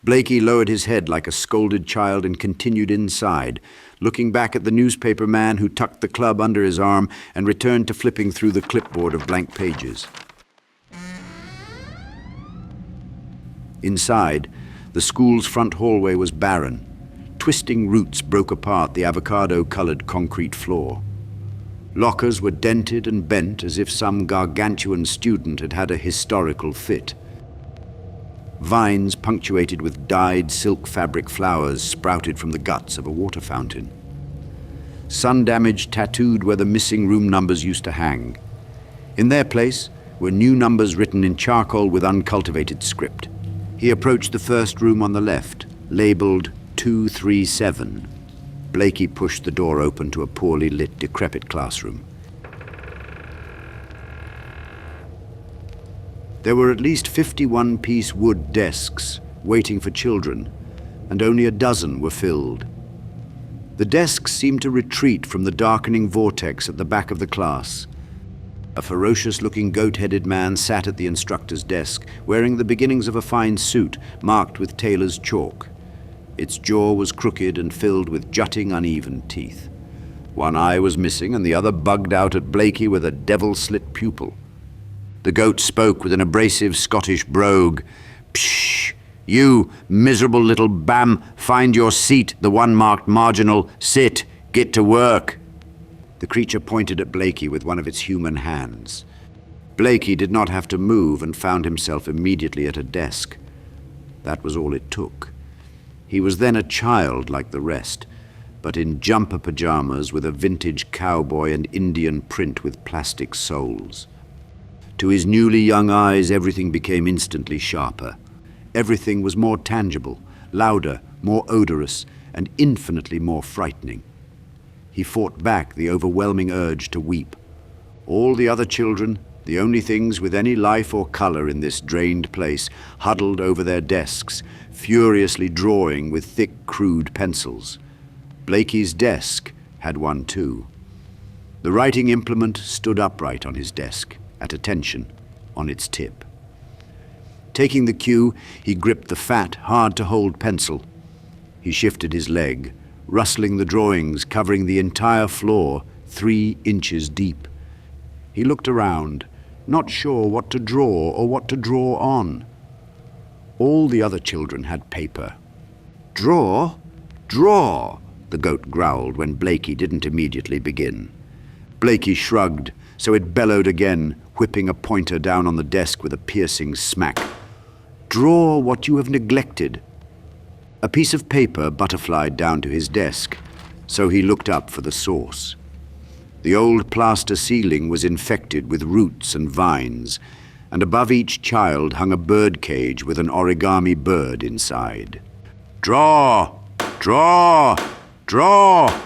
Blakey lowered his head like a scolded child and continued inside, looking back at the newspaper man who tucked the club under his arm and returned to flipping through the clipboard of blank pages. Inside, the school's front hallway was barren. Twisting roots broke apart the avocado-colored concrete floor. Lockers were dented and bent as if some gargantuan student had had a historical fit. Vines punctuated with dyed silk fabric flowers sprouted from the guts of a water fountain. Sun damage tattooed where the missing room numbers used to hang. In their place were new numbers written in charcoal with uncultivated script. He approached the first room on the left, labeled 237. Blakey pushed the door open to a poorly lit, decrepit classroom. There were at least 51-piece wood desks waiting for children, and only a dozen were filled. The desks seemed to retreat from the darkening vortex at the back of the class. A ferocious-looking goat-headed man sat at the instructor's desk, wearing the beginnings of a fine suit marked with tailor's chalk. Its jaw was crooked and filled with jutting, uneven teeth. One eye was missing, and the other bugged out at Blakey with a devil-slit pupil. The goat spoke with an abrasive Scottish brogue. "Psh! You, miserable little bam, find your seat, the one marked marginal. Sit, get to work." The creature pointed at Blakey with one of its human hands. Blakey did not have to move and found himself immediately at a desk. That was all it took. He was then a child like the rest, but in jumper pajamas with a vintage cowboy and Indian print with plastic soles. To his newly young eyes, everything became instantly sharper. Everything was more tangible, louder, more odorous, and infinitely more frightening. He fought back the overwhelming urge to weep. All the other children, the only things with any life or color in this drained place, huddled over their desks, furiously drawing with thick, crude pencils. Blakey's desk had one too. The writing implement stood upright on his desk, at attention, on its tip. Taking the cue, he gripped the fat, hard-to-hold pencil. He shifted his leg, rustling the drawings covering the entire floor 3 inches deep. He looked around, not sure what to draw or what to draw on. All the other children had paper. "Draw? Draw!" the goat growled when Blakey didn't immediately begin. Blakey shrugged, so it bellowed again, whipping a pointer down on the desk with a piercing smack. "Draw what you have neglected." A piece of paper butterflied down to his desk, so he looked up for the source. The old plaster ceiling was infected with roots and vines, and above each child hung a bird cage with an origami bird inside. "Draw! Draw! Draw!"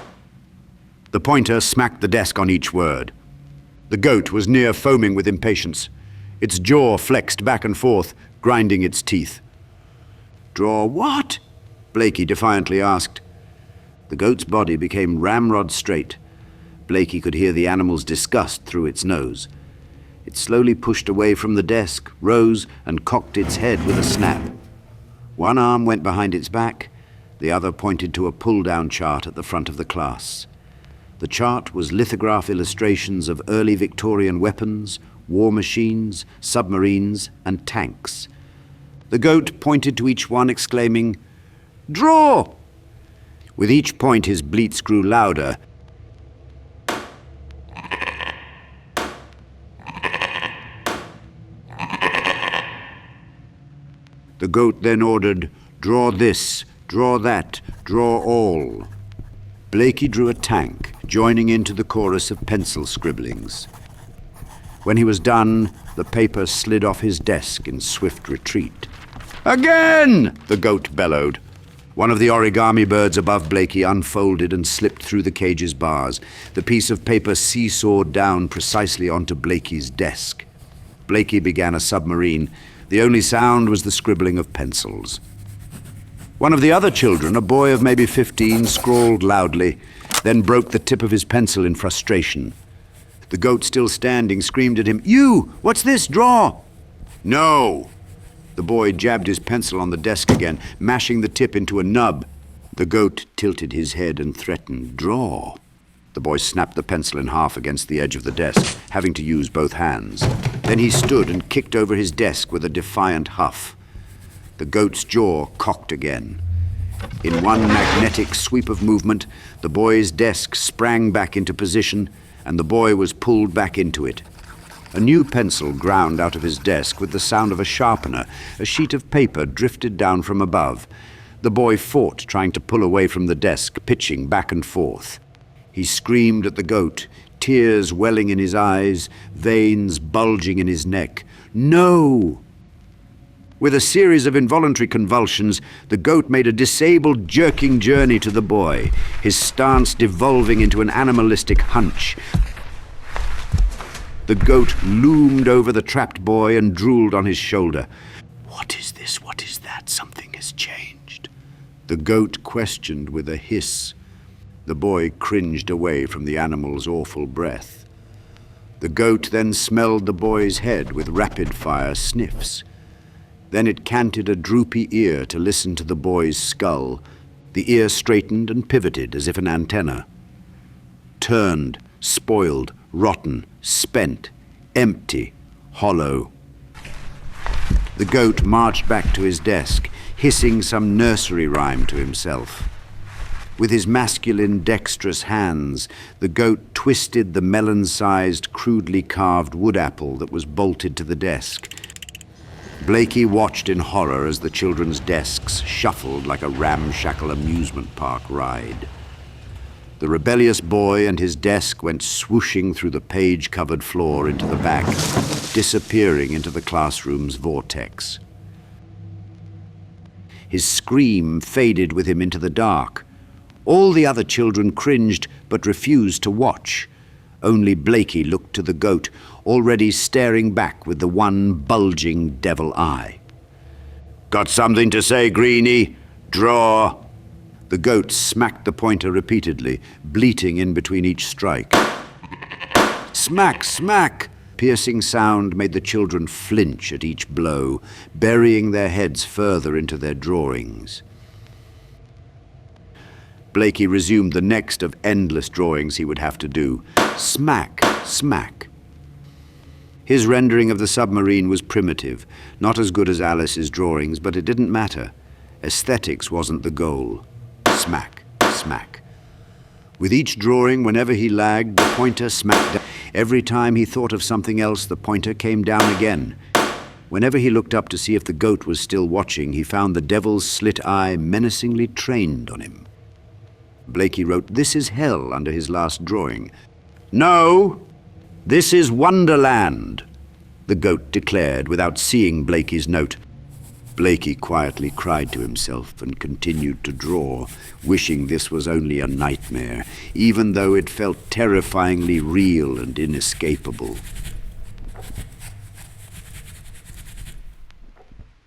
The pointer smacked the desk on each word. The goat was near foaming with impatience. Its jaw flexed back and forth, grinding its teeth. "Draw what?" Blakey defiantly asked. The goat's body became ramrod straight. Blakey could hear the animal's disgust through its nose. It slowly pushed away from the desk, rose, and cocked its head with a snap. One arm went behind its back, the other pointed to a pull-down chart at the front of the class. The chart was lithograph illustrations of early Victorian weapons, war machines, submarines, and tanks. The goat pointed to each one, exclaiming, "Draw!" With each point, his bleats grew louder. The goat then ordered, "Draw this, draw that, draw all." Blakey drew a tank, joining into the chorus of pencil scribblings. When he was done, the paper slid off his desk in swift retreat. "Again!" the goat bellowed. One of the origami birds above Blakey unfolded and slipped through the cage's bars. The piece of paper seesawed down precisely onto Blakey's desk. Blakey began a submarine. The only sound was the scribbling of pencils. One of the other children, a boy of maybe 15, scrawled loudly, then broke the tip of his pencil in frustration. The goat, still standing, screamed at him, "You! What's this? Draw!" "No! The boy jabbed his pencil on the desk again, mashing the tip into a nub. The goat tilted his head and threatened, "Draw." The boy snapped the pencil in half against the edge of the desk, having to use both hands. Then he stood and kicked over his desk with a defiant huff. The goat's jaw cocked again. In one magnetic sweep of movement, the boy's desk sprang back into position, and the boy was pulled back into it. A new pencil ground out of his desk with the sound of a sharpener. A sheet of paper drifted down from above. The boy fought, trying to pull away from the desk, pitching back and forth. He screamed at the goat, tears welling in his eyes, veins bulging in his neck. "No!" With a series of involuntary convulsions, the goat made a disabled, jerking journey to the boy, his stance devolving into an animalistic hunch. The goat loomed over the trapped boy and drooled on his shoulder. "What is this? What is that? Something has changed." The goat questioned with a hiss. The boy cringed away from the animal's awful breath. The goat then smelled the boy's head with rapid-fire sniffs. Then it canted a droopy ear to listen to the boy's skull. The ear straightened and pivoted as if an antenna. Turned, spoiled, rotten, spent, empty, hollow. The goat marched back to his desk, hissing some nursery rhyme to himself. With his masculine, dexterous hands, the goat twisted the melon-sized, crudely carved wood apple that was bolted to the desk. Blakey watched in horror as the children's desks shuffled like a ramshackle amusement park ride. The rebellious boy and his desk went swooshing through the page-covered floor into the back, disappearing into the classroom's vortex. His scream faded with him into the dark. All the other children cringed but refused to watch. Only Blakey looked to the goat, already staring back with the one bulging devil eye. "Got something to say, Greenie? Draw!" The goat smacked the pointer repeatedly, bleating in between each strike. Smack, smack! Piercing sound made the children flinch at each blow, burying their heads further into their drawings. Blakey resumed the next of endless drawings he would have to do. Smack, smack. His rendering of the submarine was primitive, not as good as Alice's drawings, but it didn't matter. Aesthetics wasn't the goal. Smack, smack. With each drawing, whenever he lagged, the pointer smacked down. Every time he thought of something else, the pointer came down again. Whenever he looked up to see if the goat was still watching, he found the devil's slit eye menacingly trained on him. Blakey wrote, "This is hell," under his last drawing. "No, this is Wonderland," the goat declared without seeing Blakey's note. Blakey quietly cried to himself and continued to draw, wishing this was only a nightmare, even though it felt terrifyingly real and inescapable.